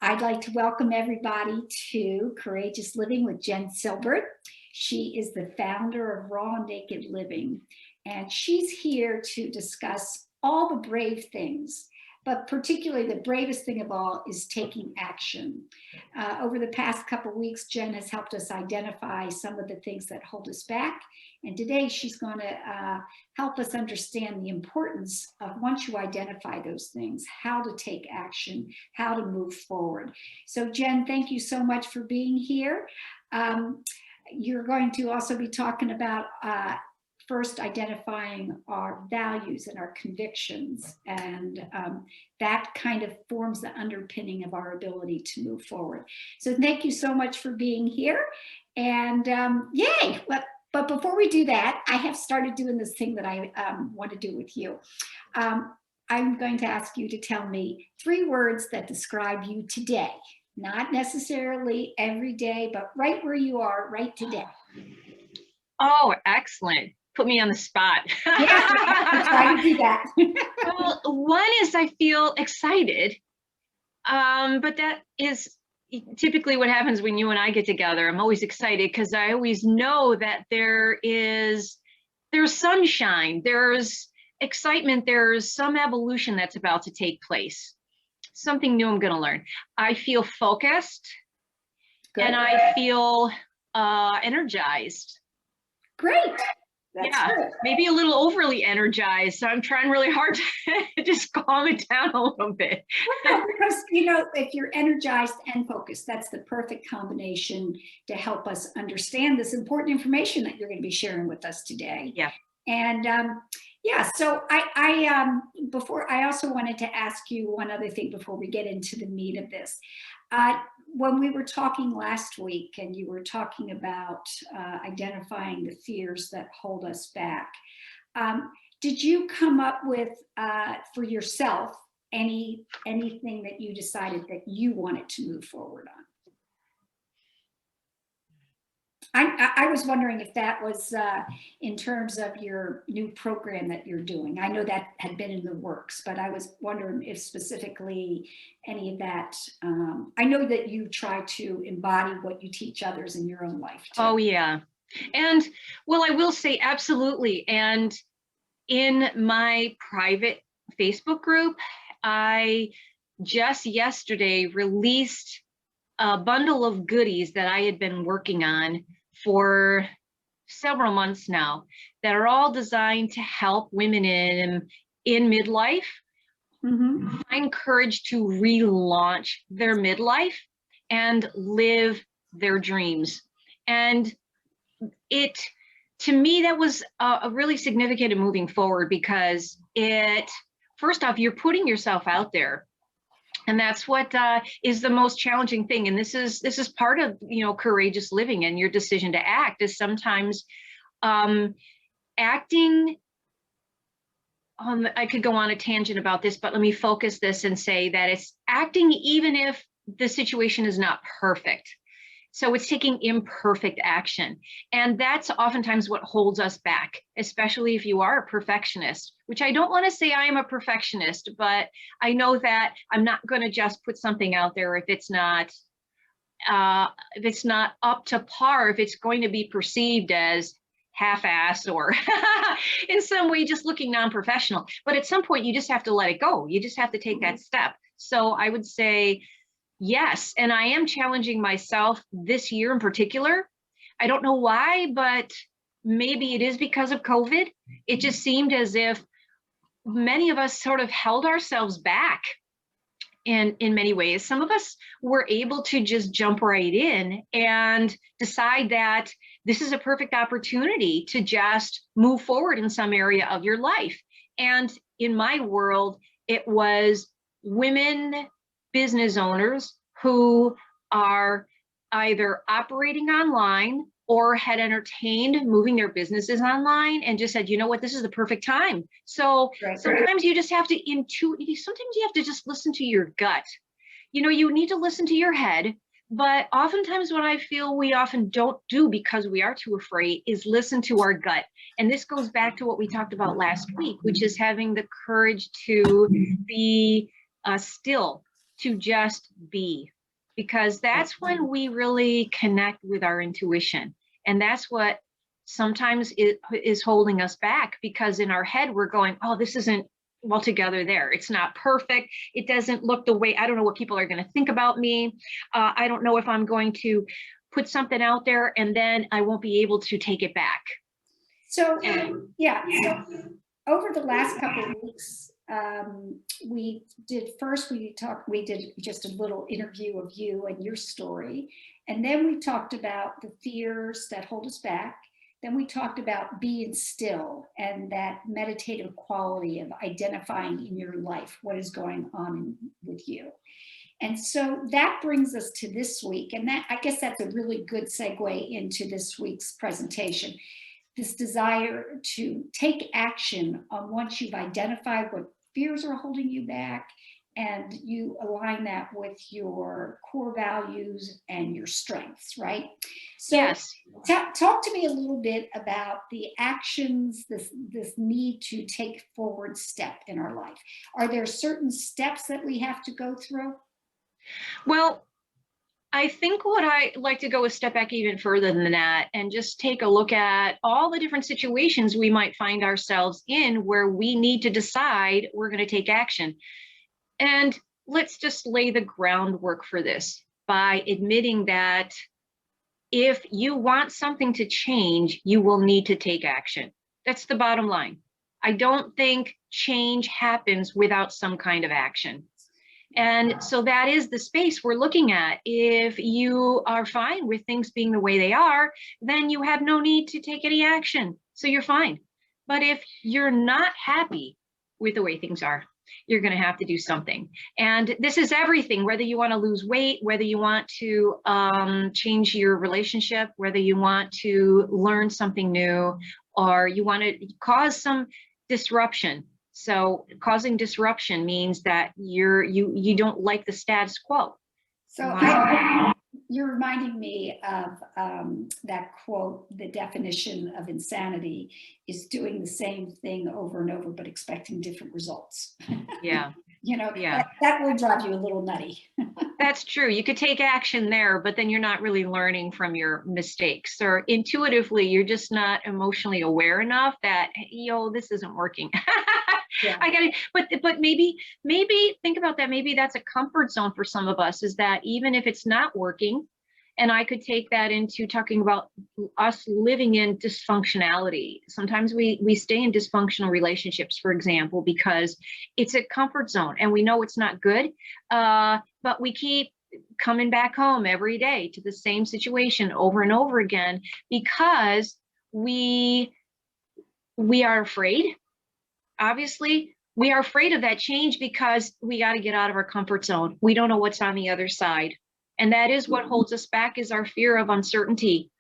I'd like to welcome everybody to Courageous Living with Jen Silbert. She is the founder of Raw and Naked Living, and she's here to discuss all the brave things, but particularly the bravest thing of all is taking action. Over the past couple of weeks, Jen has helped us identify some of the things that hold us back, and today she's going to help us understand the importance of, once you identify those things, how to take action, how to move forward. So Jen, thank you so much for being here. You're going to also be talking about first identifying our values and our convictions, and that kind of forms the underpinning of our ability to move forward. So thank you so much for being here, and yay! But before we do that, I have started doing this thing that I want to do with you. I'm going to ask you to tell me 3 words that describe you today. Not necessarily every day, but right where you are right today. Oh, excellent. Put me on the spot. Yeah, I'm trying to do that. Well, one is I feel excited, but that is typically what happens when you and I get together. I'm always excited because I always know that there's sunshine, there's excitement, there's some evolution that's about to take place. Something new I'm going to learn. I feel focused. Good. And I feel energized. Great. That's good. Maybe a little overly energized. So I'm trying really hard to just calm it down a little bit. Well, because, you know, if you're energized and focused, that's the perfect combination to help us understand this important information that you're going to be sharing with us today. Yeah. And yeah, so I also wanted to ask you one other thing before we get into the meat of this. When we were talking last week and you were talking about identifying the fears that hold us back, did you come up with, for yourself, anything that you decided that you wanted to move forward on? I was wondering if that was in terms of your new program that you're doing. I know that had been in the works, but I was wondering if specifically any of that, I know that you try to embody what you teach others in your own life too. Oh yeah. And well, I will say absolutely. And in my private Facebook group, I just yesterday released a bundle of goodies that I had been working on for several months now that are all designed to help women in midlife find courage to relaunch their midlife and live their dreams. And to me, that was a really significant and moving forward, because first off, you're putting yourself out there. And that's what is the most challenging thing. And this is part of, courageous living, and your decision to act is sometimes acting on, I could go on a tangent about this, but let me focus this and say that it's acting even if the situation is not perfect. So it's taking imperfect action. And that's oftentimes what holds us back, especially if you are a perfectionist, which I don't want to say I am a perfectionist, but I know that I'm not going to just put something out there if it's not up to par, if it's going to be perceived as half-assed or in some way just looking non-professional. But at some point, you just have to let it go. You just have to take that step. So I would say, yes, and I am challenging myself this year in particular. I don't know why, but maybe it is because of COVID. It just seemed as if many of us sort of held ourselves back in many ways. Some of us were able to just jump right in and decide that this is a perfect opportunity to just move forward in some area of your life. And in my world, it was women business owners who are either operating online or had entertained moving their businesses online and just said, you know what, this is the perfect time. So sometimes you just have to sometimes you have to just listen to your gut. You need to listen to your head, but oftentimes what I feel we often don't do because we are too afraid is listen to our gut. And this goes back to what we talked about last week, which is having the courage to be still to just be, because that's when we really connect with our intuition. And that's what sometimes it is holding us back, because in our head, we're going, oh, this isn't altogether there. It's not perfect. It doesn't look the way, I don't know what people are going to think about me. I don't know if I'm going to put something out there and then I won't be able to take it back. So, yeah, so over the last couple of weeks, we did just a little interview of you and your story. And then we talked about the fears that hold us back. Then we talked about being still and that meditative quality of identifying in your life what is going on with you. And so that brings us to this week. And that, I guess that's a really good segue into this week's presentation. This desire to take action on once you've identified what fears are holding you back, and you align that with your core values and your strengths, right? So yes. Talk to me a little bit about the actions, this need to take forward step in our life. Are there certain steps that we have to go through? Well, I think what I like to go a step back even further than that and just take a look at all the different situations we might find ourselves in where we need to decide we're going to take action. And let's just lay the groundwork for this by admitting that if you want something to change, you will need to take action. That's the bottom line. I don't think change happens without some kind of action. And so that is the space we're looking at. If you are fine with things being the way they are, then you have no need to take any action. So you're fine. But if you're not happy with the way things are, you're going to have to do something. And this is everything, whether you want to lose weight, whether you want to change your relationship, whether you want to learn something new, or you want to cause some disruption. So causing disruption means that you don't like the status quo. So you're reminding me of that quote, the definition of insanity is doing the same thing over and over, but expecting different results. Yeah. You know, yeah. that will drive you a little nutty. That's true. You could take action there, but then you're not really learning from your mistakes, or intuitively, you're just not emotionally aware enough that, this isn't working. Yeah. I got it. But maybe think about that. Maybe that's a comfort zone for some of us, is that even if it's not working, and I could take that into talking about us living in dysfunctionality. Sometimes we stay in dysfunctional relationships, for example, because it's a comfort zone and we know it's not good, but we keep coming back home every day to the same situation over and over again because we are afraid. Obviously, we are afraid of that change because we got to get out of our comfort zone. We don't know what's on the other side. And that is what holds us back, is our fear of uncertainty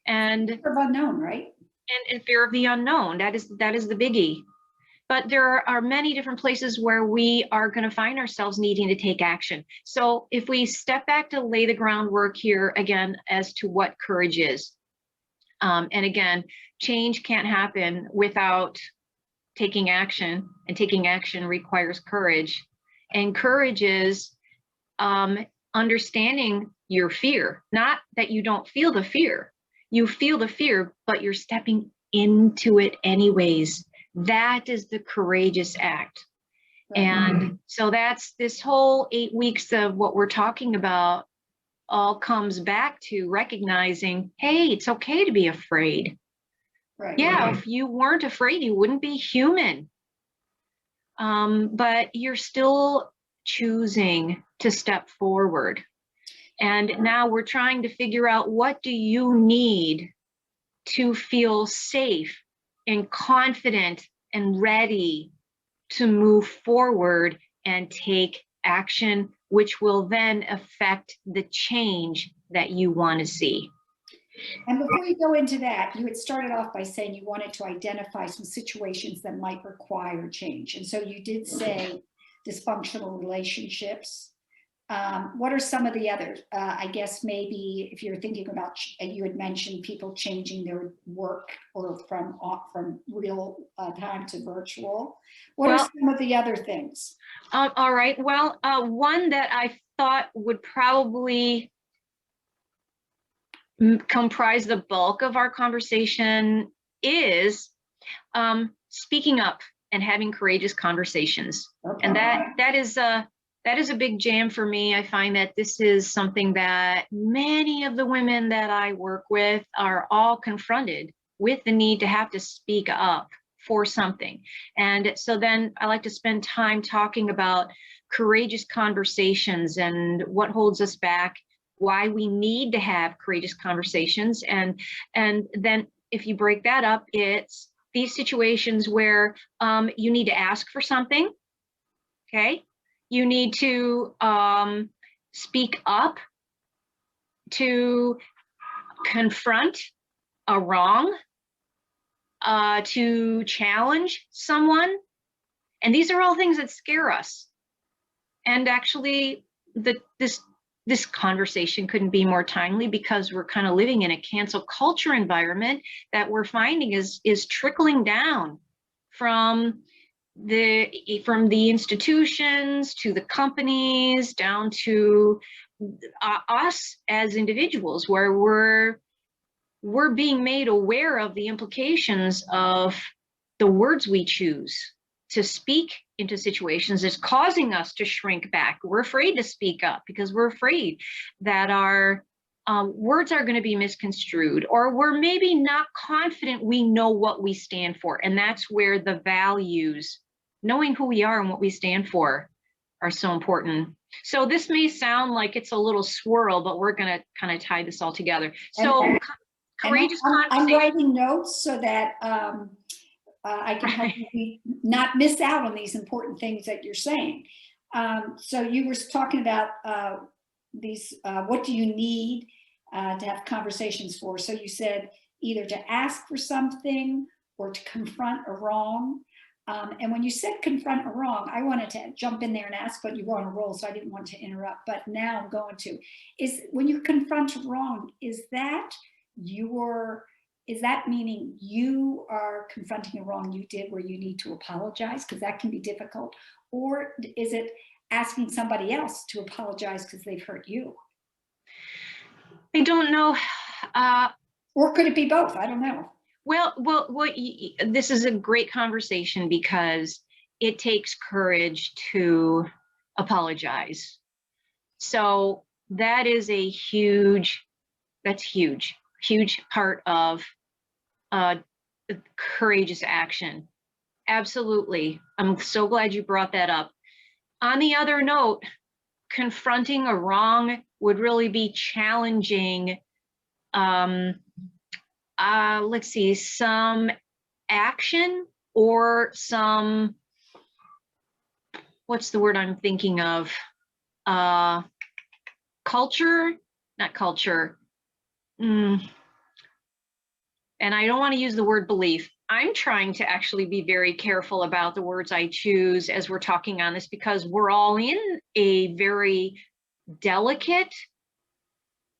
and fear of unknown, right? And fear of the unknown. That is the biggie. But there are many different places where we are going to find ourselves needing to take action. So if we step back to lay the groundwork here again as to what courage is, and again, change can't happen without taking action, and taking action requires courage. And courage is understanding your fear, not that you don't feel the fear. You feel the fear, but you're stepping into it anyways. That is the courageous act. Right. And so that's this whole 8 weeks of what we're talking about all comes back to recognizing, hey, it's okay to be afraid. Right. Yeah, right. If you weren't afraid, you wouldn't be human. But you're still choosing to step forward. And now we're trying to figure out, what do you need to feel safe and confident and ready to move forward and take action, which will then affect the change that you want to see. And before you go into that, you had started off by saying you wanted to identify some situations that might require change. And so you did say dysfunctional relationships, What are some of the others? I guess maybe if you're thinking about, you had mentioned people changing their work or from real time to virtual. What are some of the other things? All right. Well, one that I thought would probably comprise the bulk of our conversation is speaking up and having courageous conversations. Okay. And that is a big jam for me. I find that this is something that many of the women that I work with are all confronted with, the need to have to speak up for something. And so then I like to spend time talking about courageous conversations and what holds us back, why we need to have courageous conversations. And then if you break that up, it's these situations where you need to ask for something, okay? You need to speak up, to confront a wrong, to challenge someone. And these are all things that scare us. And actually, this conversation couldn't be more timely, because we're kind of living in a cancel culture environment that we're finding is trickling down from the institutions to the companies down to us as individuals, where we're being made aware of the implications of the words we choose to speak into situations. Is causing us to shrink back. We're afraid to speak up because we're afraid that our words are going to be misconstrued, or we're maybe not confident we know what we stand for. And that's where the values, knowing who we are and what we stand for, are so important. So this may sound like it's a little swirl, but we're going to kind of tie this all together. So courageous conversation. I'm writing notes so that I can help you not miss out on these important things that you're saying. So you were talking about these, what do you need to have conversations for? So you said either to ask for something or to confront a wrong. And when you said confront a wrong, I wanted to jump in there and ask, but you were on a roll, so I didn't want to interrupt. But now I'm going to. When you confront a wrong, is that meaning you are confronting a wrong you did where you need to apologize? Because that can be difficult. Or is it asking somebody else to apologize because they've hurt you? I don't know. Or could it be both? I don't know. Well, this is a great conversation because it takes courage to apologize. So that is a huge part of courageous action. Absolutely. I'm so glad you brought that up. On the other note, confronting a wrong would really be challenging, let's see, some action or some, what's the word I'm thinking of? Culture, not culture. And I don't want to use the word belief. I'm trying to actually be very careful about the words I choose as we're talking on this, because we're all in a very delicate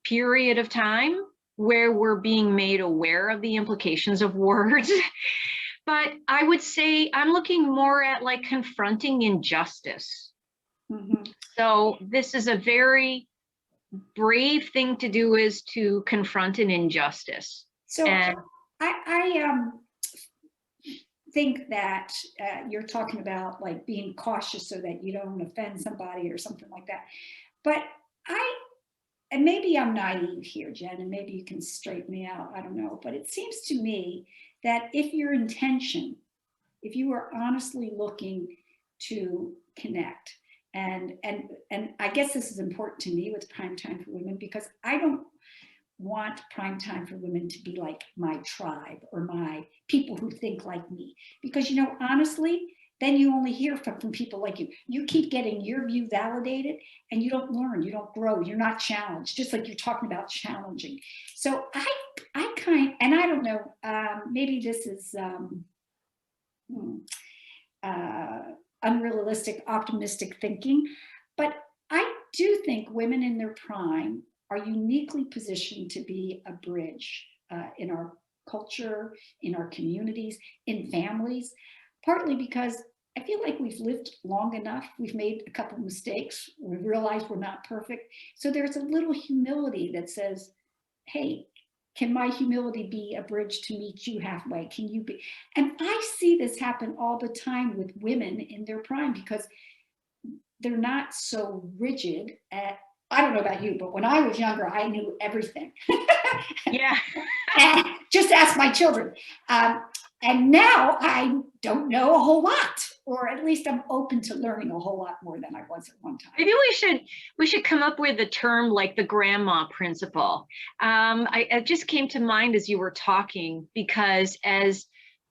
period of time where we're being made aware of the implications of words. But I would say I'm looking more at like confronting injustice. Mm-hmm. So this is a very brave thing to do, is to confront an injustice. So I think that you're talking about like being cautious so that you don't offend somebody or something like that. But and maybe I'm naive here, Jen, and maybe you can straighten me out. I don't know. But it seems to me that if your intention, if you are honestly looking to connect, and I guess this is important to me with Prime Time for Women, because I don't want Prime Time for Women to be like my tribe or my people who think like me. Because, honestly, then you only hear from people like you. You keep getting your view validated and you don't learn, you don't grow, you're not challenged, just like you're talking about challenging. So I and I don't know, maybe this is unrealistic, optimistic thinking, but do think women in their prime are uniquely positioned to be a bridge in our culture, in our communities, in families, partly because I feel like we've lived long enough. We've made a couple of mistakes. We realize we're not perfect. So there's a little humility that says, hey, can my humility be a bridge to meet you halfway? Can you be? And I see this happen all the time with women in their prime because they're not so rigid. I don't know about you, but when I was younger, I knew everything. Yeah. Just ask my children. And now I don't know a whole lot, or at least I'm open to learning a whole lot more than I was at one time. Maybe we should come up with a term like the grandma principle. It just came to mind as you were talking, because as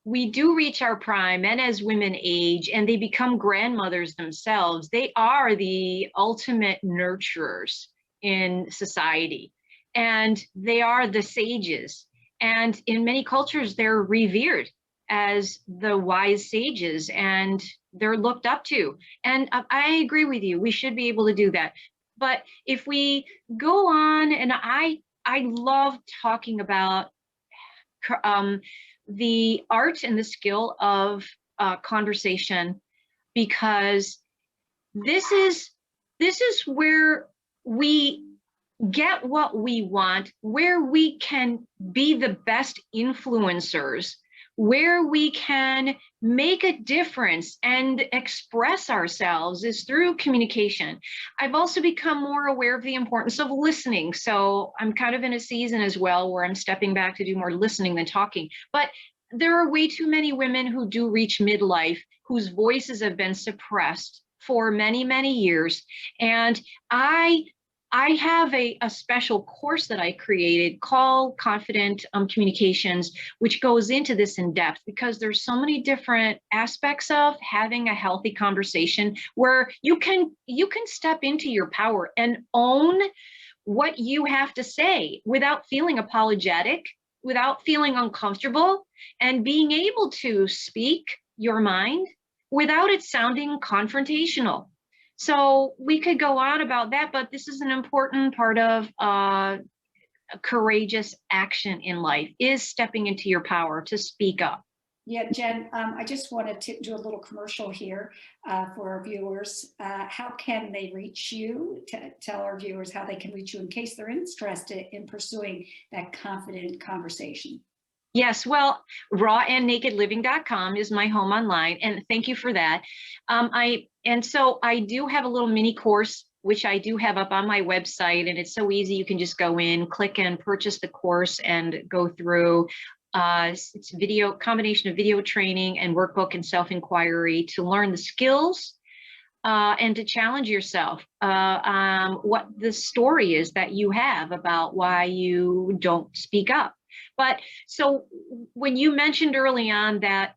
we do reach our prime and as women age and they become grandmothers themselves, they are the ultimate nurturers in society, and they are the sages. And in many cultures, they're revered as the wise sages, and they're looked up to. And I agree with you. We should be able to do that. But if we go on, and I love talking about the art and the skill of conversation, because this is where we get what we want, where we can be the best influencers, where we can make a difference and express ourselves is through communication. I've also become more aware of the importance of listening. So I'm kind of in a season as well where I'm stepping back to do more listening than talking. But there are way too many women who do reach midlife whose voices have been suppressed for many, many years. And I have a special course that I created called Confident Communications, which goes into this in depth, because there's so many different aspects of having a healthy conversation where you can step into your power and own what you have to say without feeling apologetic, without feeling uncomfortable, and being able to speak your mind without it sounding confrontational. So we could go on about that, but this is an important part of a courageous action in life, is stepping into your power to speak up. Yeah, Jen, I just wanted to do a little commercial here for our viewers. How can they reach you? Tell our viewers how they can reach you in case they're interested in pursuing that confident conversation. Yes, well, rawandnakedliving.com is my home online, and thank you for that. So I do have a little mini course, which I do have up on my website, and it's so easy. You can just go in, click and purchase the course and go through. It's video, combination of video training and workbook and self-inquiry to learn the skills and to challenge yourself what the story is that you have about why you don't speak up. But so when you mentioned early on that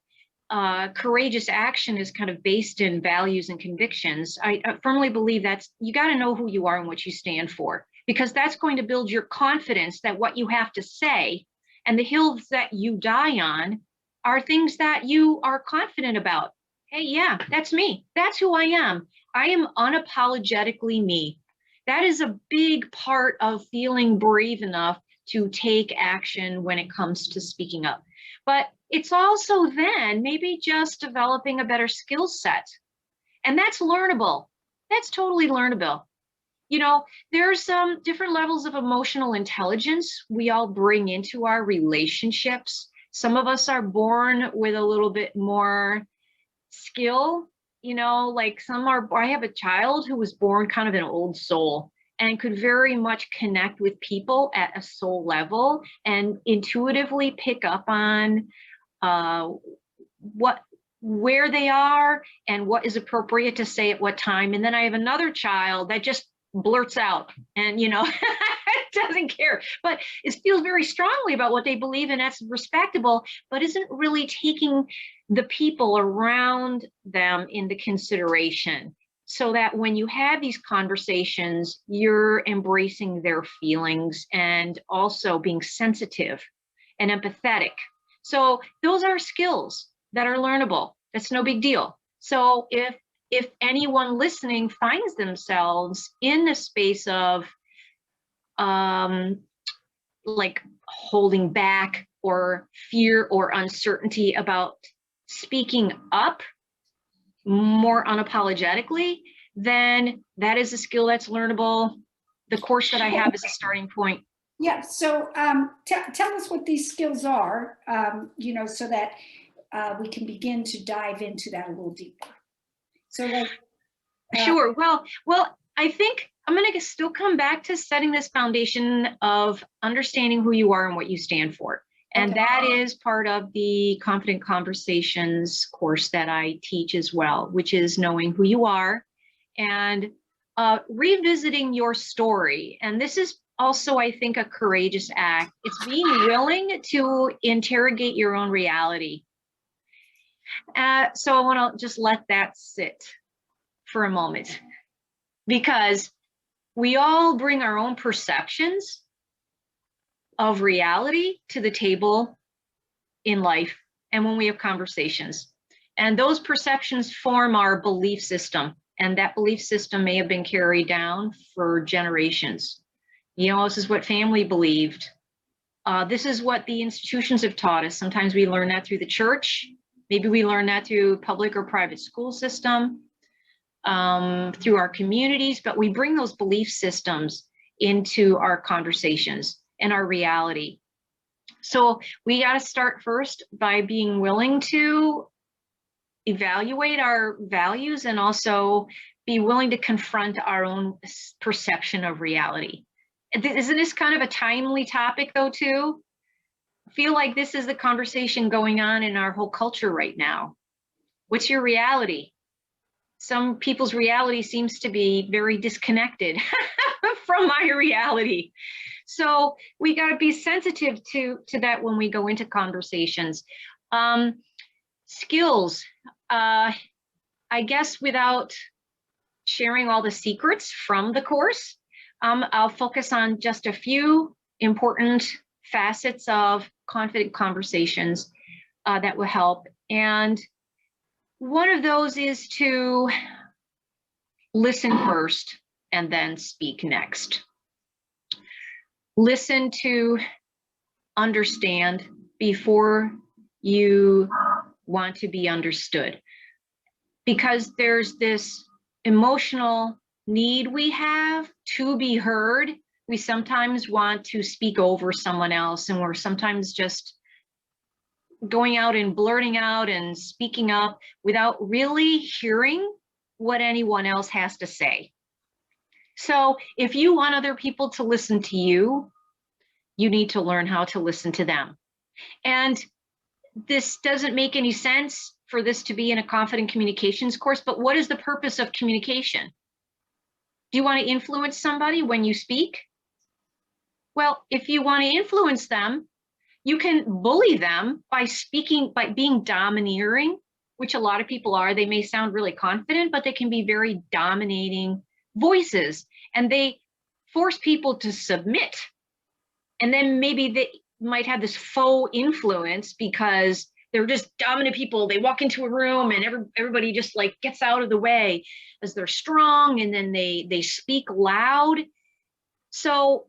courageous action is kind of based in values and convictions, I firmly believe you got to know who you are and what you stand for, because that's going to build your confidence that what you have to say and the hills that you die on are things that you are confident about. Hey, yeah, that's me. That's who I am. I am unapologetically me. That is a big part of feeling brave enough to take action when it comes to speaking up. But it's also then maybe just developing a better skill set. And that's learnable. That's totally learnable. You know, there's some different levels of emotional intelligence we all bring into our relationships. Some of us are born with a little bit more skill, like I have a child who was born kind of an old soul and could very much connect with people at a soul level and intuitively pick up on where they are and what is appropriate to say at what time. And then I have another child that just blurts out and doesn't care, but it feels very strongly about what they believe, and that's respectable, but isn't really taking the people around them into consideration, so that when you have these conversations, you're embracing their feelings and also being sensitive and empathetic. So those are skills that are learnable. That's no big deal. So if if anyone listening finds themselves in the space of like holding back or fear or uncertainty about speaking up more unapologetically, then that is a skill that's learnable. The course that I have is a starting point. Yeah, so tell us what these skills are, you know, so that we can begin to dive into that a little deeper. So like, Sure. Well, I think I'm going to still come back to setting this foundation of understanding who you are and what you stand for. And okay. that is part of the Confident Conversations course that I teach as well, which is knowing who you are and revisiting your story. And this is also, I think, a courageous act. It's being willing to interrogate your own reality. So I want to just let that sit for a moment, because we all bring our own perceptions of reality to the table in life and when we have conversations. And those perceptions form our belief system. And that belief system may have been carried down for generations. You know, this is what family believed. This is what the institutions have taught us. Sometimes we learn that through the church. Maybe we learn that through public or private school system, through our communities, but we bring those belief systems into our conversations and our reality. So we got to start first by being willing to evaluate our values and also be willing to confront our own perception of reality. Isn't this kind of a timely topic though, too? I feel like this is the conversation going on in our whole culture right now. What's your reality? Some people's reality seems to be very disconnected from my reality. So we got to be sensitive to that when we go into conversations. Skills, I guess without sharing all the secrets from the course, I'll focus on just a few important facets of confident conversations that will help. And one of those is to listen first and then speak next. Listen to understand before you want to be understood. Because there's this emotional need we have to be heard. We sometimes want to speak over someone else, and we're sometimes just going out and blurting out and speaking up without really hearing what anyone else has to say. So if you want other people to listen to you, you need to learn how to listen to them. And this doesn't make any sense for this to be in a confident communications course, but what is the purpose of communication? Do you want to influence somebody when you speak? Well, if you want to influence them, you can bully them by speaking, by being domineering, which a lot of people are. They may sound really confident, but they can be very dominating voices, and they force people to submit. And then maybe they might have this faux influence because they're just dominant people. They walk into a room and everybody just like gets out of the way as they're strong, and then they speak loud. So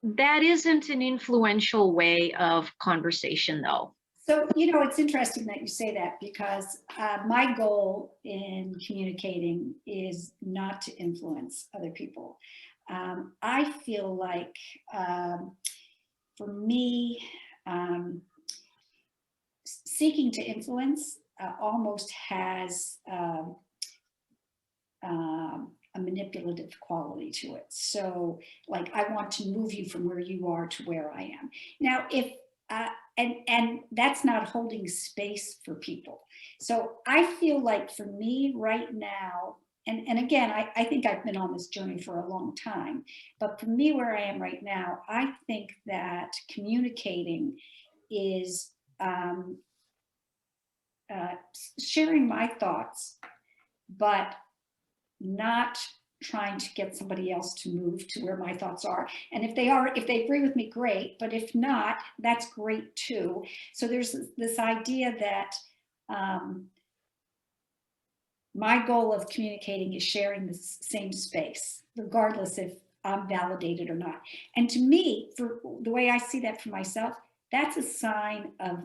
that isn't an influential way of conversation, though. So, you know, it's interesting that you say that, because my goal in communicating is not to influence other people. I feel like for me, seeking to influence almost has a manipulative quality to it. So like, I want to move you from where you are to where I am. Now, if, and that's not holding space for people. So I feel like for me right now, and again, I think I've been on this journey for a long time, but for me where I am right now, I think that communicating is sharing my thoughts, but not trying to get somebody else to move to where my thoughts are. And if they agree with me, great. But if not, that's great too. So there's this idea that my goal of communicating is sharing the same space, regardless if I'm validated or not. And to me, for the way I see that for myself, that's a sign of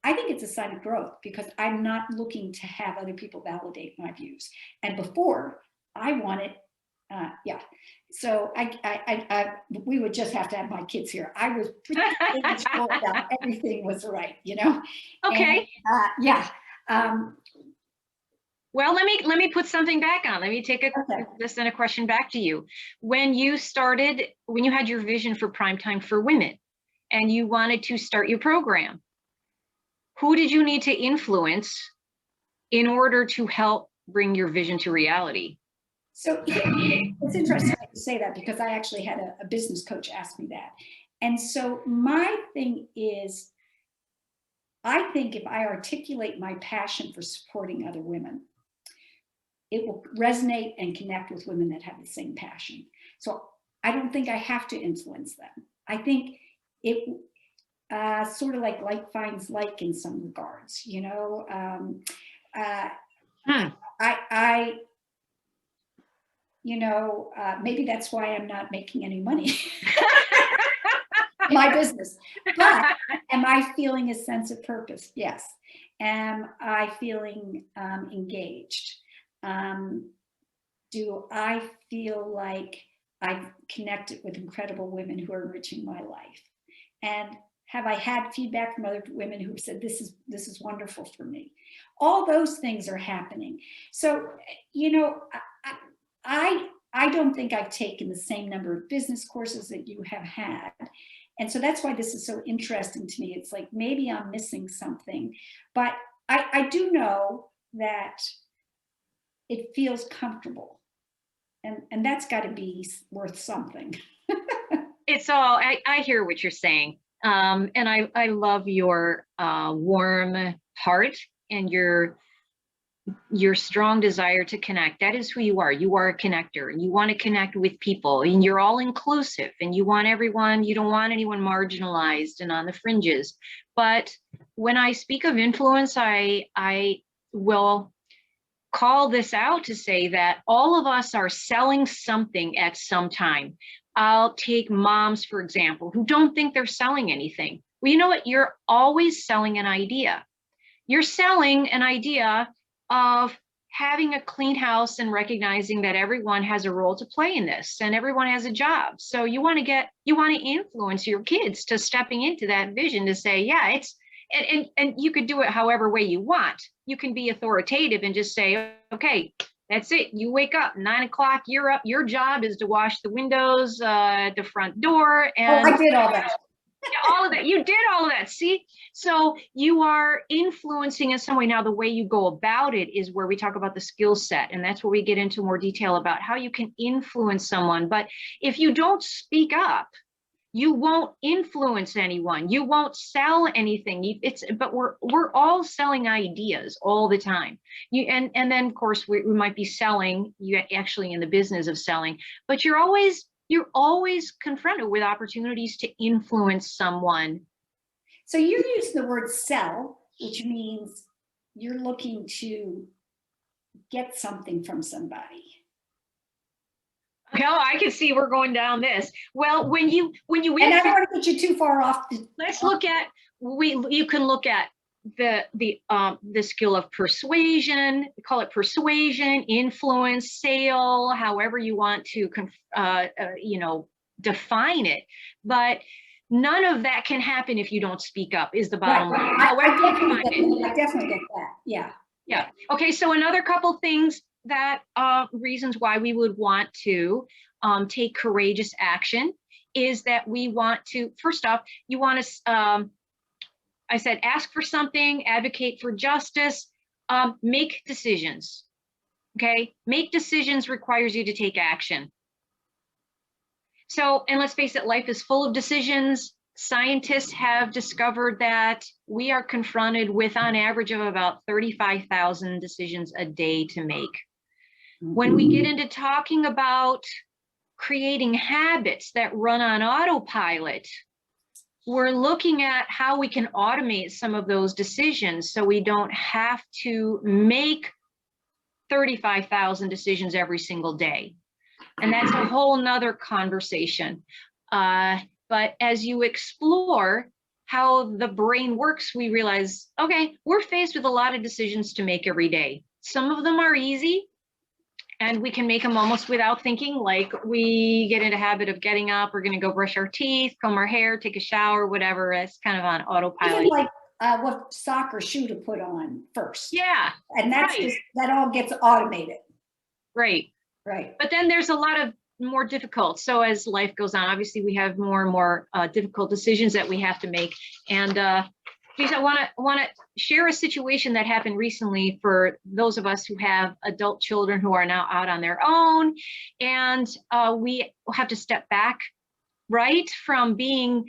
I think it's a sign of growth, because I'm not looking to have other people validate my views. And before, I wanted, yeah. So we would just have to have my kids here. I was pretty sure about everything was right, you know? Okay. And, yeah. Well, let me put something back on. Let me take this and a question back to you. When you had your vision for Primetime for Women and you wanted to start your program, who did you need to influence in order to help bring your vision to reality? So it's interesting that you say that, because I actually had a business coach ask me that. And so my thing is, I think if I articulate my passion for supporting other women, it will resonate and connect with women that have the same passion. So I don't think I have to influence them. I think it sort of like finds like in some regards, you know. I you know, maybe that's why I'm not making any money in my business. But am I feeling a sense of purpose? Yes. Am I feeling engaged? Do I feel like I've connected with incredible women who are enriching my life? And have I had feedback from other women who've said, this is wonderful for me? All those things are happening. So, you know, I don't think I've taken the same number of business courses that you have had. And so that's why this is so interesting to me. It's like, maybe I'm missing something, but I do know that it feels comfortable. And that's got to be worth something. It's all, I hear what you're saying. And I love your warm heart and your strong desire to connect. That is who you are. You are a connector, and you want to connect with people, and you're all inclusive, and you want everyone, you don't want anyone marginalized and on the fringes. But when I speak of influence, I will call this out to say that all of us are selling something at some time. I'll take moms, for example, who don't think they're selling anything. Well, you know what? You're always selling an idea. You're selling an idea of having a clean house and recognizing that everyone has a role to play in this and everyone has a job. So you want to influence your kids to stepping into that vision to say, yeah, it's, and you could do it however way you want. You can be authoritative and just say, okay, that's it. You wake up 9 o'clock, you're up. Your job is to wash the windows, the front door. And I did all that. All of that. You did all of that. See, so you are influencing in some way. Now, the way you go about it is where we talk about the skill set. And that's where we get into more detail about how you can influence someone. But if you don't speak up, you won't influence anyone. You won't sell anything. But we're all selling ideas all the time. And then of course we might be selling. You actually in the business of selling, but you're always confronted with opportunities to influence someone. So you use the word sell, which means you're looking to get something from somebody. No, I can see we're going down this. Well, when you and I don't want to get you too far off. Let's look at you can look at the skill of persuasion. Call it persuasion, influence, sale, however you want to define it. But none of that can happen if you don't speak up. Is the bottom line? I definitely get that. Yeah. Yeah. Okay. So another couple things that reasons why we would want to take courageous action is that we want to, first off, you want to, I said, ask for something, advocate for justice, make decisions. Okay. Make decisions requires you to take action. So, and let's face it, life is full of decisions. Scientists have discovered that we are confronted with on average of about 35,000 decisions a day to make. When we get into talking about creating habits that run on autopilot, we're looking at how we can automate some of those decisions so we don't have to make 35,000 decisions every single day. And that's a whole nother conversation. But as you explore how the brain works, we realize, okay, we're faced with a lot of decisions to make every day. Some of them are easy and we can make them almost without thinking, like we get into a habit of getting up, we're going to go brush our teeth, comb our hair, take a shower, whatever. It's kind of on autopilot. Even like what sock or shoe to put on first. Yeah. And that's right. just, that all gets automated. Right. Right. But then there's a lot of more difficult. So as life goes on, obviously we have more and more difficult decisions that we have to make. And geez, I want to share a situation that happened recently for those of us who have adult children who are now out on their own, and we have to step back, right, from being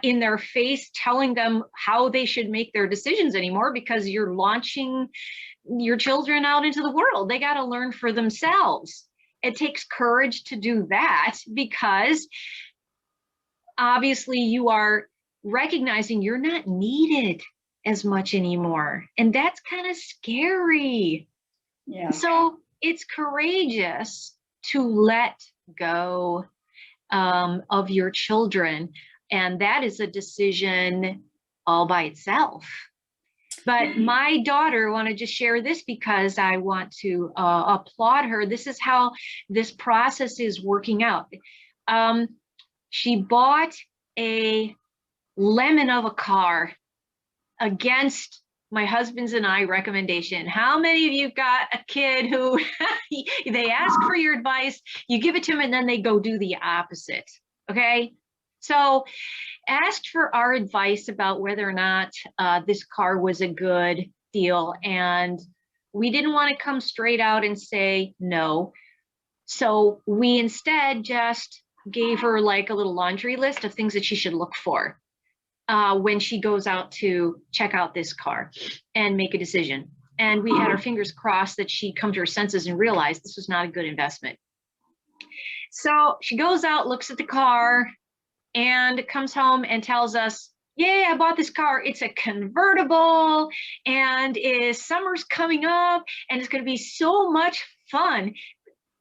in their face, telling them how they should make their decisions anymore, because you're launching your children out into the world. They got to learn for themselves. It takes courage to do that, because obviously you are recognizing you're not needed as much anymore. And that's kind of scary. Yeah. So it's courageous to let go of your children. And that is a decision all by itself. But my daughter, I want to just share this because I want to applaud her. This is how this process is working out. She bought a lemon of a car against my husband's and I recommendation. How many of you got a kid who they ask for your advice, you give it to them, and then they go do the opposite? Okay. So asked for our advice about whether or not this car was a good deal. And we didn't want to come straight out and say no. So we instead just gave her like a little laundry list of things that she should look for when she goes out to check out this car and make a decision. And we had our fingers crossed that she'd come to her senses and realize this was not a good investment. So she goes out, looks at the car, and comes home and tells us, yeah, I bought this car. It's a convertible, and summer's coming up, and it's going to be so much fun.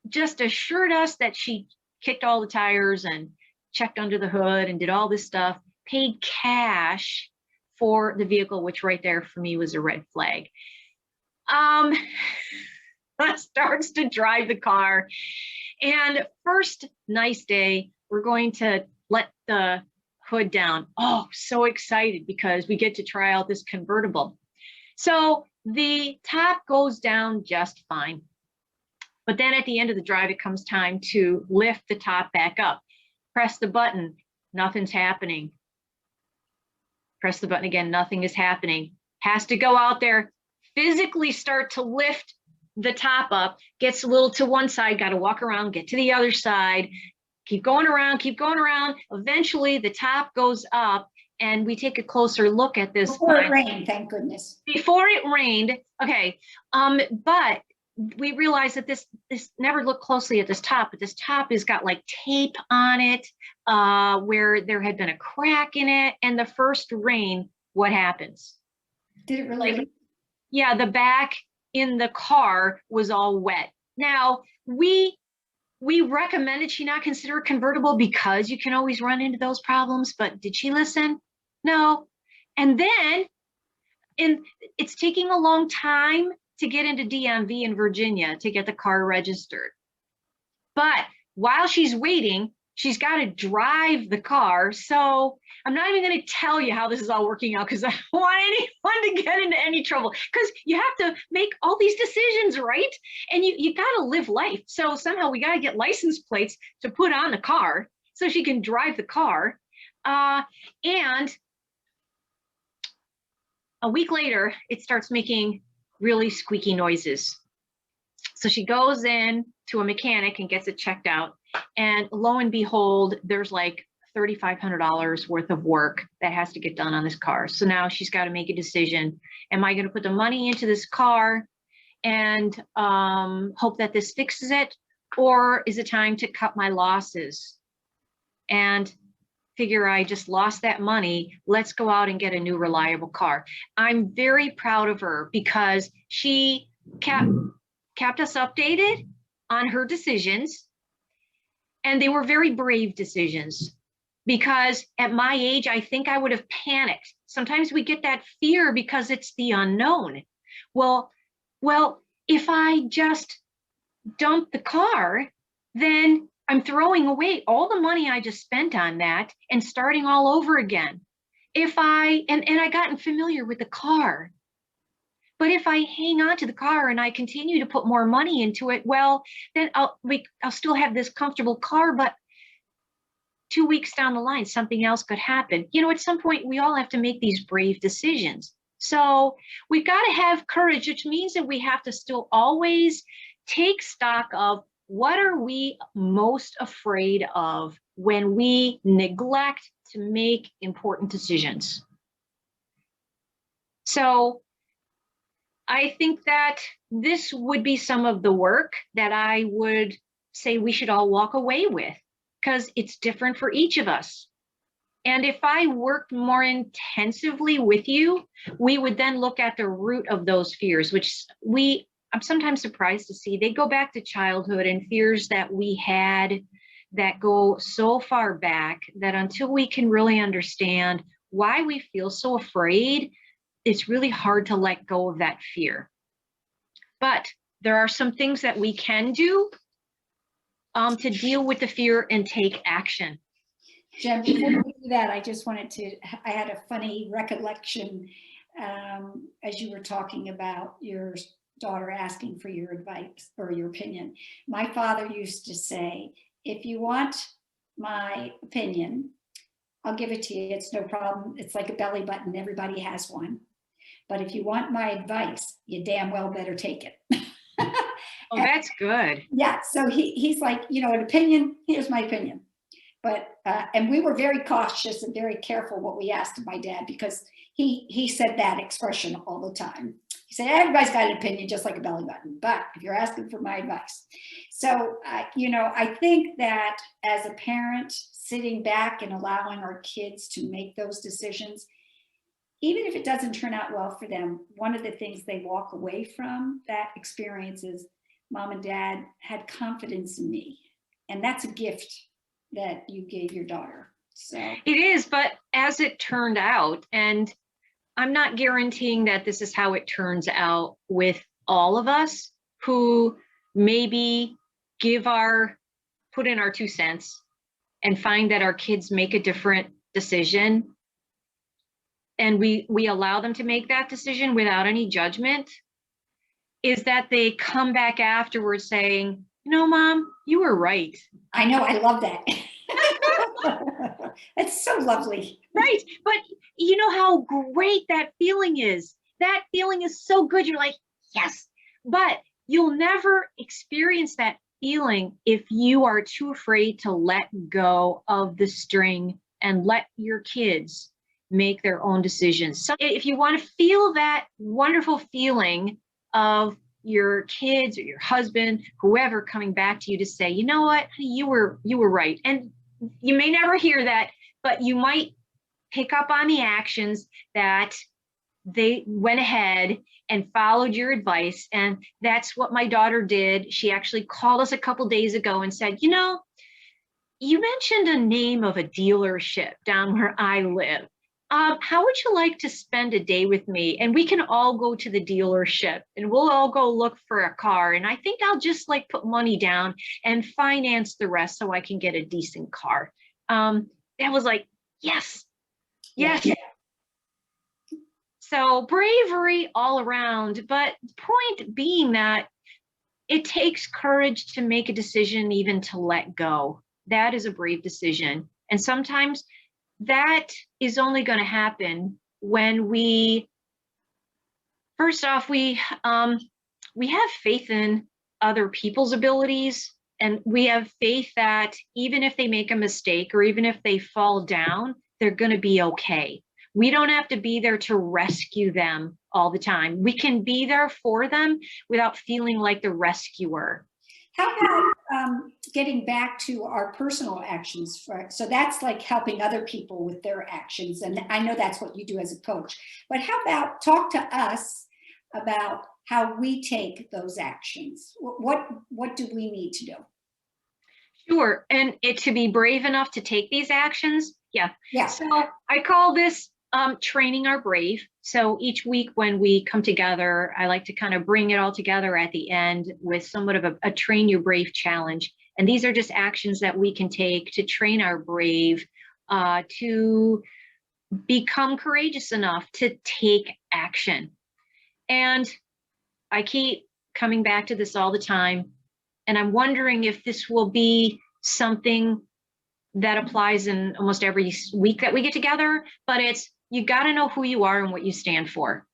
Just assured us that she kicked all the tires and checked under the hood and did all this stuff, paid cash for the vehicle, which right there for me was a red flag. Starts to drive the car, and first nice day, we're going to let the hood down. Oh, so excited because we get to try out this convertible. So the top goes down just fine. But then at the end of the drive, it comes time to lift the top back up. Press the button, nothing's happening. Press the button again, nothing is happening. Has to go out there, physically start to lift the top up, gets a little to one side, got to walk around, get to the other side, keep going around, keep going around. Eventually the top goes up and we take a closer look at this. Before it rained, thank goodness. Before it rained, okay. But we realized that this never looked closely at this top, but this top has got like tape on it where there had been a crack in it. And the first rain, what happens? Did it really? Like, yeah, the back in the car was all wet. Now, we recommended she not consider a convertible because you can always run into those problems, but did she listen? No. And then it's taking a long time to get into DMV in Virginia to get the car registered. But while she's waiting, she's got to drive the car. So I'm not even going to tell you how this is all working out because I don't want anyone to get into any trouble, because you have to make all these decisions, right? And you got to live life. So somehow we got to get license plates to put on the car so she can drive the car. And a week later, it starts making really squeaky noises. So she goes in to a mechanic and gets it checked out. And lo and behold, there's like $3,500 worth of work that has to get done on this car. So now she's got to make a decision. Am I going to put the money into this car and hope that this fixes it? Or is it time to cut my losses and figure I just lost that money? Let's go out and get a new reliable car. I'm very proud of her because she kept kept us updated on her decisions. And they were very brave decisions, because at my age, I think I would have panicked. Sometimes we get that fear because it's the unknown. Well, if I just dump the car, then I'm throwing away all the money I just spent on that and starting all over again. If I, and I gotten familiar with the car, but if I hang on to the car and I continue to put more money into it, well, then I'll still have this comfortable car, but 2 weeks down the line, something else could happen. You know, at some point, we all have to make these brave decisions. So we've got to have courage, which means that we have to still always take stock of what are we most afraid of when we neglect to make important decisions. So I think that this would be some of the work that I would say we should all walk away with, because it's different for each of us. And if I worked more intensively with you, we would then look at the root of those fears, which I'm sometimes surprised to see they go back to childhood and fears that we had that go so far back that until we can really understand why we feel so afraid, it's really hard to let go of that fear. But there are some things that we can do to deal with the fear and take action. Jen, before we do that, I just wanted to, I had a funny recollection as you were talking about your daughter asking for your advice or your opinion. My father used to say, if you want my opinion, I'll give it to you. It's no problem. It's like a belly button. Everybody has one. But if you want my advice, you damn well better take it. Oh, that's good. Yeah. So he's like, you know, an opinion, here's my opinion. But, and we were very cautious and very careful what we asked of my dad, because he said that expression all the time. He said, everybody's got an opinion, just like a belly button, but if you're asking for my advice. So, you know, I think that as a parent, sitting back and allowing our kids to make those decisions, even if it doesn't turn out well for them, one of the things they walk away from that experience is, Mom and Dad had confidence in me. And that's a gift that you gave your daughter. So it is, but as it turned out, and I'm not guaranteeing that this is how it turns out with all of us who maybe put in our 2 cents and find that our kids make a different decision, and we allow them to make that decision without any judgment, is that they come back afterwards saying, you know, Mom, you were right. I know, I love that. It's so lovely. Right. But you know how great that feeling is. That feeling is so good. You're like, yes. But you'll never experience that feeling if you are too afraid to let go of the string and let your kids make their own decisions. So if you want to feel that wonderful feeling of your kids or your husband, whoever coming back to you to say, you know what, you were right. And you may never hear that, but you might pick up on the actions that they went ahead and followed your advice. And that's what my daughter did. She actually called us a couple days ago and said, you know, you mentioned a name of a dealership down where I live. How would you like to spend a day with me? And we can all go to the dealership and we'll all go look for a car. And I think I'll just like put money down and finance the rest so I can get a decent car. That was like, yes. Yeah. So bravery all around, but the point being that it takes courage to make a decision, even to let go. That is a brave decision. And sometimes that is only going to happen when first off, we have faith in other people's abilities, and we have faith that even if they make a mistake or even if they fall down, they're going to be okay. We don't have to be there to rescue them all the time. We can be there for them without feeling like the rescuer. How about getting back to our personal actions? So that's like helping other people with their actions. And I know that's what you do as a coach. But how about talk to us about how we take those actions. What do we need to do? Sure. And to be brave enough to take these actions. Yeah. Yeah. So I call this training our brave. So each week when we come together, I like to kind of bring it all together at the end with somewhat of a train your brave challenge. And these are just actions that we can take to train our brave to become courageous enough to take action. And I keep coming back to this all the time. And I'm wondering if this will be something that applies in almost every week that we get together, but it's, you got to know who you are and what you stand for.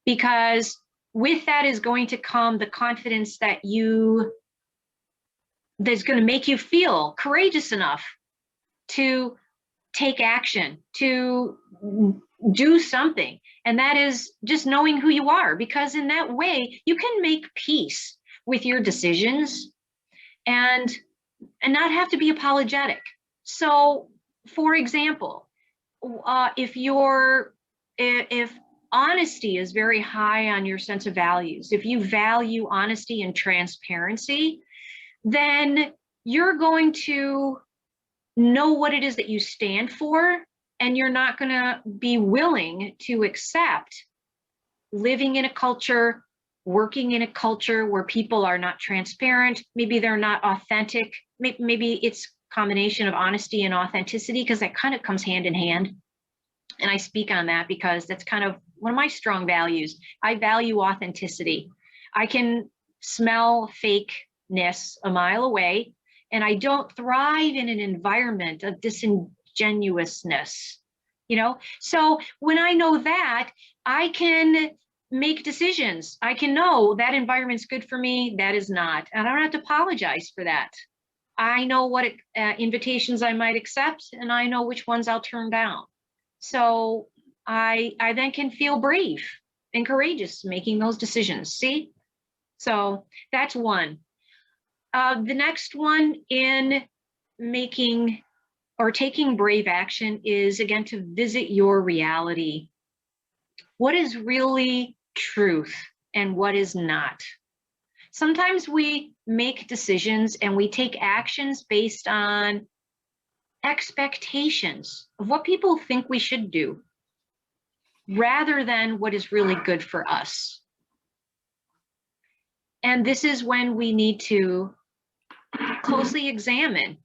Because with that is going to come the confidence that's going to make you feel courageous enough to take action, to do something. And that is just knowing who you are, because in that way you can make peace with your decisions and not have to be apologetic. So, for example, if honesty is very high on your sense of values, if you value honesty and transparency, then you're going to know what it is that you stand for, and you're not going to be willing to accept living in a culture, working in a culture where people are not transparent, maybe they're not authentic, maybe it's a combination of honesty and authenticity, because that kind of comes hand in hand. And I speak on that because that's kind of one of my strong values. I value authenticity. I can smell fakeness a mile away, and I don't thrive in an environment of disingenuousness, So when I know that, I can make decisions. I can know that environment's good for me, that is not. And I don't have to apologize for that. I know what invitations I might accept, and I know which ones I'll turn down. So I then can feel brave and courageous making those decisions. See? So that's one. The next one in making or taking brave action is, again, to visit your reality. What is really truth and what is not? Sometimes we make decisions and we take actions based on expectations of what people think we should do, rather than what is really good for us. And this is when we need to closely examine,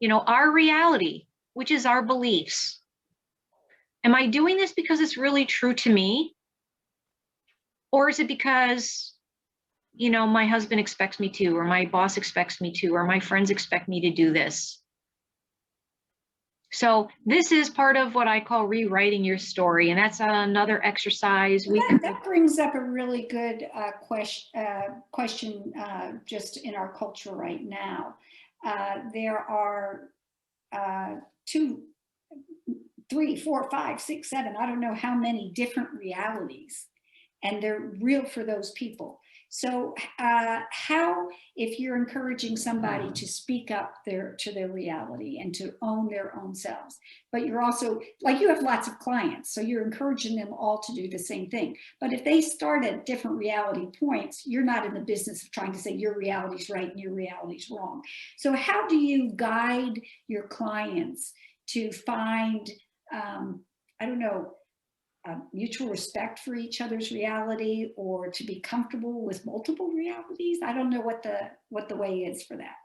our reality, which is our beliefs. Am I doing this because it's really true to me? Or is it because, my husband expects me to, or my boss expects me to, or my friends expect me to do this? So this is part of what I call rewriting your story. And that's another exercise. That brings up a really good question just in our culture right now. There are 2, 3, 4, 5, 6, 7, I don't know how many different realities, and they're real for those people. So how, if you're encouraging somebody to speak up to their reality and to own their own selves, but you're also, like, you have lots of clients, so you're encouraging them all to do the same thing. But if they start at different reality points, you're not in the business of trying to say your reality's right and your reality's wrong. So how do you guide your clients to find, I don't know, mutual respect for each other's reality, or to be comfortable with multiple realities? I don't know what the way is for that.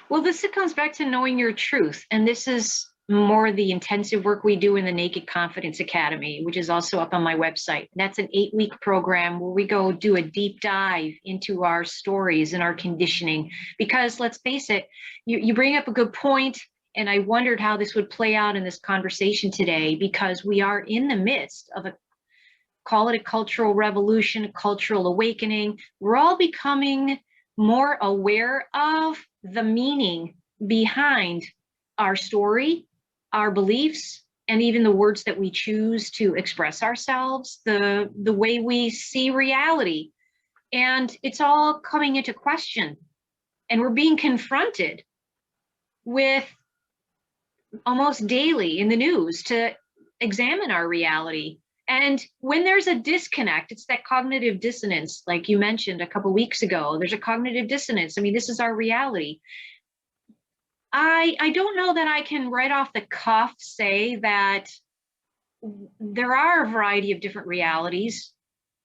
Well, this comes back to knowing your truth. And this is more the intensive work we do in the Naked Confidence Academy, which is also up on my website. That's an 8-week program where we go do a deep dive into our stories and our conditioning. Because let's face it, you bring up a good point. And I wondered how this would play out in this conversation today, because we are in the midst of call it a cultural revolution, a cultural awakening. We're all becoming more aware of the meaning behind our story, our beliefs, and even the words that we choose to express ourselves, the way we see reality. And it's all coming into question. And we're being confronted with almost daily in the news to examine our reality. And when there's a disconnect, it's that cognitive dissonance, like you mentioned a couple weeks ago. There's a cognitive dissonance. I mean, this is our reality. I don't know that I can right off the cuff say that there are a variety of different realities,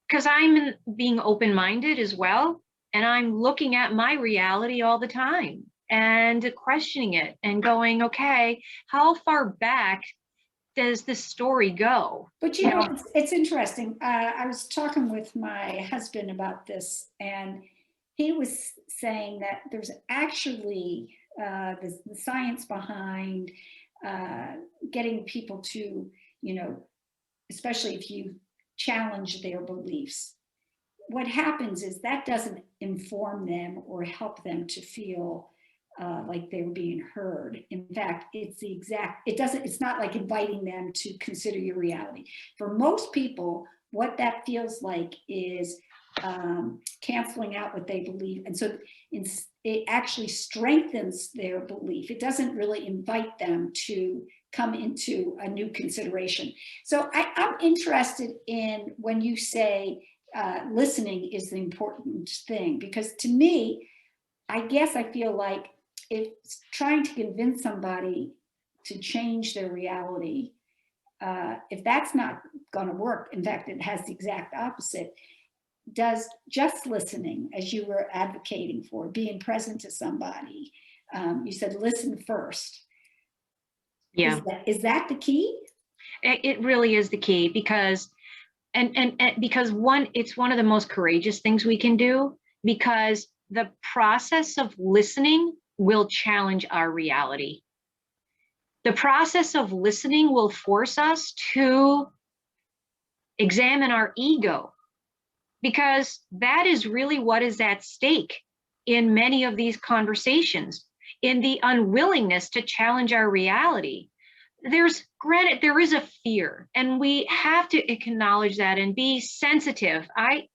because I'm being open-minded as well. And I'm looking at my reality all the time and questioning it and going, okay, how far back does this story go? But you know, it's interesting. I was talking with my husband about this, and he was saying that there's actually the science behind getting people to, you know, especially if you challenge their beliefs. What happens is that doesn't inform them or help them to feel like they were being heard. In fact, it's not like inviting them to consider your reality. For most people, what that feels like is canceling out what they believe. And so it actually strengthens their belief. It doesn't really invite them to come into a new consideration. So I'm interested in when you say listening is the important thing, because to me, I guess I feel like if trying to convince somebody to change their reality, if that's not going to work, in fact, it has the exact opposite, does just listening, as you were advocating for, being present to somebody, you said listen first. Yeah. Is that the key? It really is the key, because and because it's one of the most courageous things we can do, because the process of listening will challenge our reality. The process of listening will force us to examine our ego, because that is really what is at stake in many of these conversations, in the unwillingness to challenge our reality. There is a fear, and we have to acknowledge that and be sensitive. I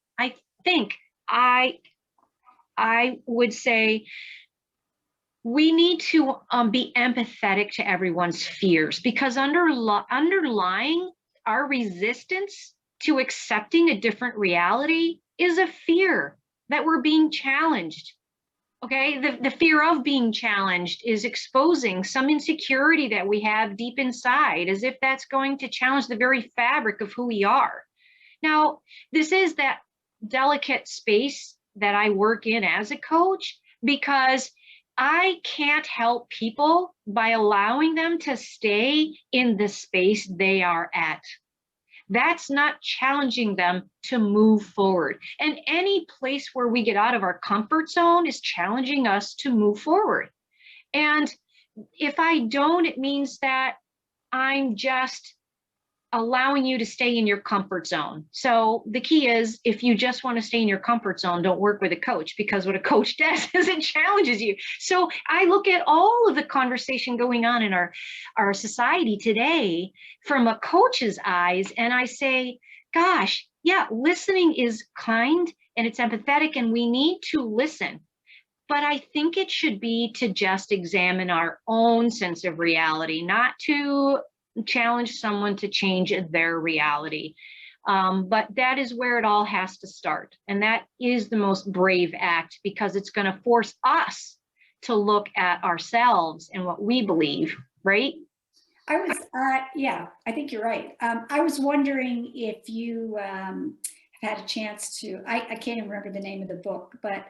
think I would say we need to be empathetic to everyone's fears, because underlying our resistance to accepting a different reality is a fear that we're being challenged. Okay, the fear of being challenged is exposing some insecurity that we have deep inside, as if that's going to challenge the very fabric of who we are. Now, this is that delicate space that I work in as a coach, because I can't help people by allowing them to stay in the space they are at. That's not challenging them to move forward. And any place where we get out of our comfort zone is challenging us to move forward. And if I don't, it means that I'm just allowing you to stay in your comfort zone. So the key is, if you just want to stay in your comfort zone, don't work with a coach, because what a coach does is it challenges you. So I look at all of the conversation going on in our society today from a coach's eyes, and I say, gosh, yeah, listening is kind and it's empathetic, and we need to listen. But I think it should be to just examine our own sense of reality, not to challenge someone to change their reality. But that is where it all has to start. And that is the most brave act, because it's going to force us to look at ourselves and what we believe, right? Yeah, I think you're right. I was wondering if you had a chance to, I can't even remember the name of the book, but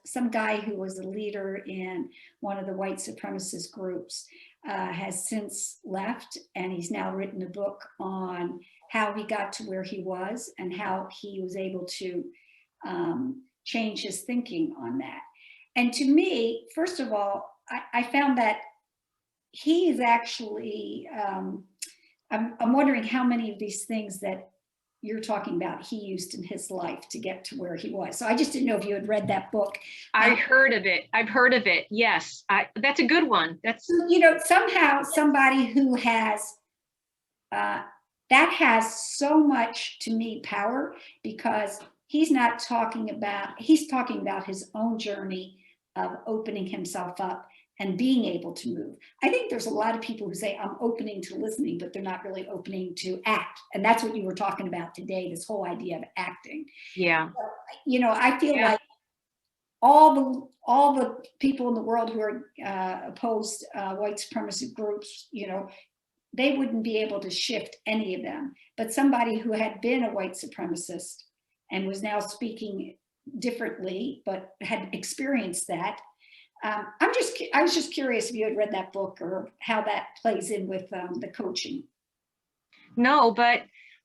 some guy who was a leader in one of the white supremacist groups has since left, and he's now written a book on how he got to where he was and how he was able to change his thinking on that. And to me, first of all, I found that he is actually, I'm wondering how many of these things that you're talking about he used in his life to get to where he was. So I just didn't know if you had read that book. I've heard of it. I've heard of it. Yes, that's a good one. That's, you know, somehow somebody who has that has so much, to me, power, because he's talking about his own journey of opening himself up and being able to move. I think there's a lot of people who say, I'm opening to listening, but they're not really opening to act. And that's what you were talking about today, this whole idea of acting. Yeah. I feel like all the people in the world who are opposed white supremacist groups, they wouldn't be able to shift any of them. But somebody who had been a white supremacist and was now speaking differently, but had experienced that. I was just curious if you had read that book or how that plays in with the coaching. No, but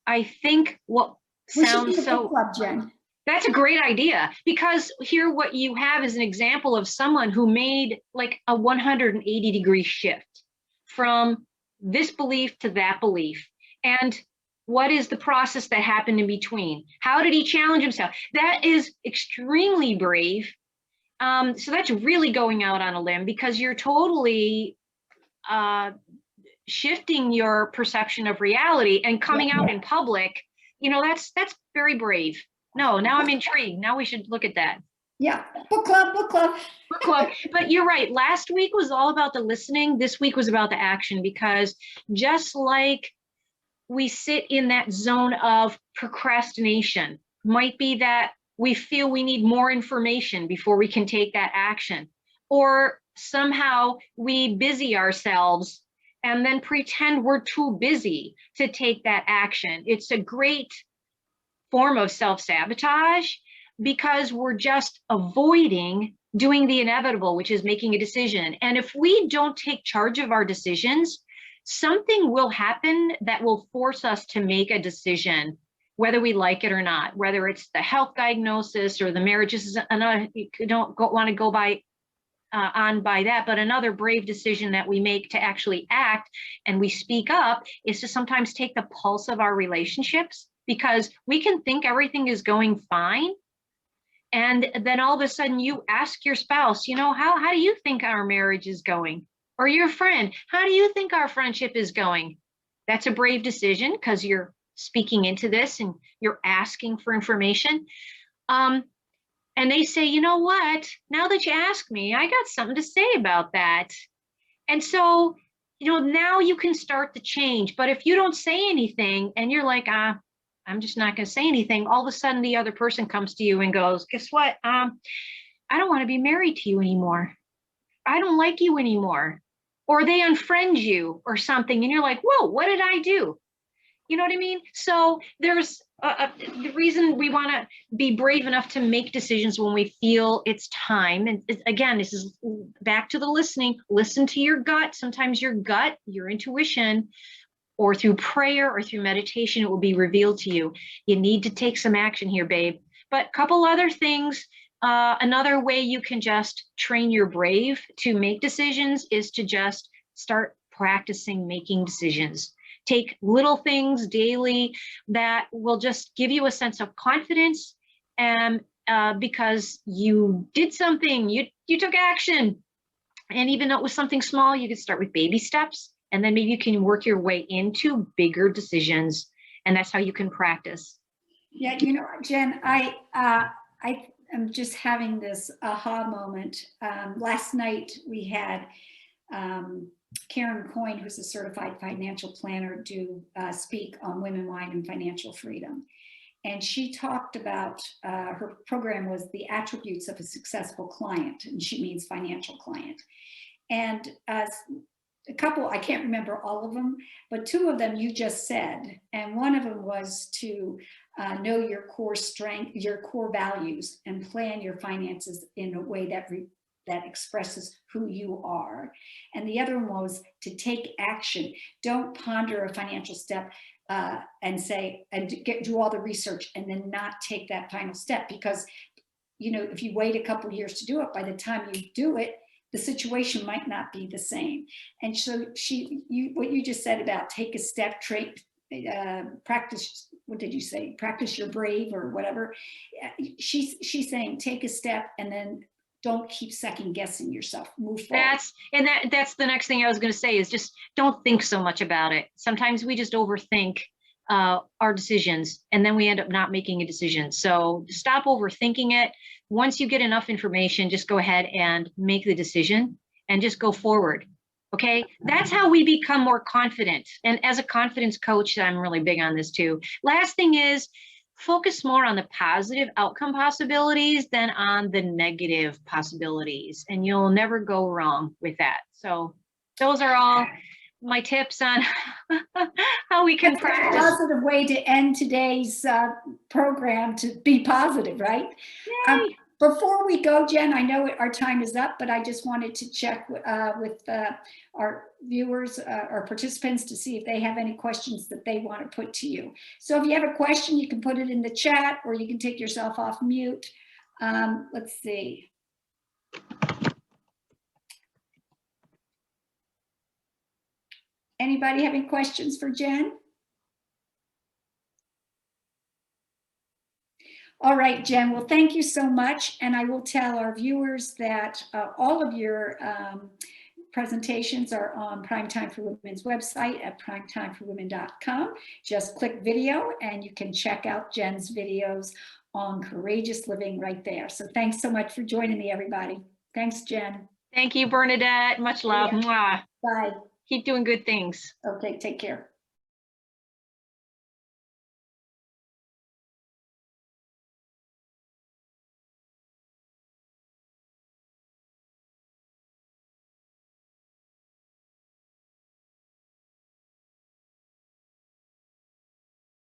I think what sounds so. Club, Jen. That's a great idea, because here what you have is an example of someone who made like a 180-degree shift from this belief to that belief. And what is the process that happened in between? How did he challenge himself? That is extremely brave. So that's really going out on a limb, because you're totally shifting your perception of reality and coming out in public. That's very brave. No, now I'm intrigued. Now we should look at that. Yeah, book club. But you're right. Last week was all about the listening. This week was about the action, because just like we sit in that zone of procrastination, might be that we feel we need more information before we can take that action, or somehow we busy ourselves and then pretend we're too busy to take that action. It's a great form of self-sabotage, because we're just avoiding doing the inevitable, which is making a decision. And if we don't take charge of our decisions, something will happen that will force us to make a decision, whether we like it or not, whether it's the health diagnosis or the marriage. This is another, you don't want to go by that, but another brave decision that we make to actually act and we speak up is to sometimes take the pulse of our relationships, because we can think everything is going fine. And then all of a sudden you ask your spouse, how do you think our marriage is going? Or your friend, how do you think our friendship is going? That's a brave decision, because you're speaking into this and you're asking for information. And they say, you know what, now that you ask me, I got something to say about that. And so, now you can start the change. But if you don't say anything and you're like, I'm just not going to say anything, all of a sudden the other person comes to you and goes, guess what? I don't want to be married to you anymore. I don't like you anymore. Or they unfriend you or something. And you're like, whoa, what did I do? You know what I mean? So there's the reason we want to be brave enough to make decisions when we feel it's time. And again, this is back to the listening. Listen to your gut. Sometimes your gut, your intuition, or through prayer or through meditation, it will be revealed to you. You need to take some action here, babe. But a couple other things. Another way you can just train your brave to make decisions is to just start practicing making decisions. Take little things daily that will just give you a sense of confidence, and because you did something, you took action. And even though it was something small, you could start with baby steps, and then maybe you can work your way into bigger decisions. And that's how you can practice. Yeah, Jen, I am just having this aha moment. Last night we had Karen Coyne, who's a certified financial planner, speak on women, wine, and financial freedom. And she talked about, her program was the attributes of a successful client, and she means financial client. And a couple, I can't remember all of them, but two of them you just said. And one of them was to know your core strength, your core values, and plan your finances in a way that expresses who you are. And the other one was to take action. Don't ponder a financial step and say, and do all the research and then not take that final step. Because, if you wait a couple of years to do it, by the time you do it, the situation might not be the same. And so what you just said about take a step, practice, what did you say? Practice your brave or whatever. She's saying take a step and then don't keep second guessing yourself. Move forward. That's the next thing I was going to say is just don't think so much about it. Sometimes we just overthink our decisions, and then we end up not making a decision. So stop overthinking it. Once you get enough information, just go ahead and make the decision. and just go forward. Okay, that's how we become more confident. And as a confidence coach, I'm really big on this too. Last thing is focus more on the positive outcome possibilities than on the negative possibilities. And you'll never go wrong with that. So those are all my tips on how we can practice. A positive way to end today's program, to be positive, right? Before we go, Jen, I know our time is up, but I just wanted to check with our viewers or participants to see if they have any questions that they want to put to you. So if you have a question, you can put it in the chat, or you can take yourself off mute. Let's see. Anybody have any questions for Jen? All right, Jen, well, thank you so much. And I will tell our viewers that all of your presentations are on Primetime for Women's website at primetimeforwomen.com. Just click video and you can check out Jen's videos on courageous living right there. So thanks so much for joining me, everybody. Thanks, Jen. Thank you, Bernadette. Much love. Yeah. Mwah. Bye. Keep doing good things. Okay, take care.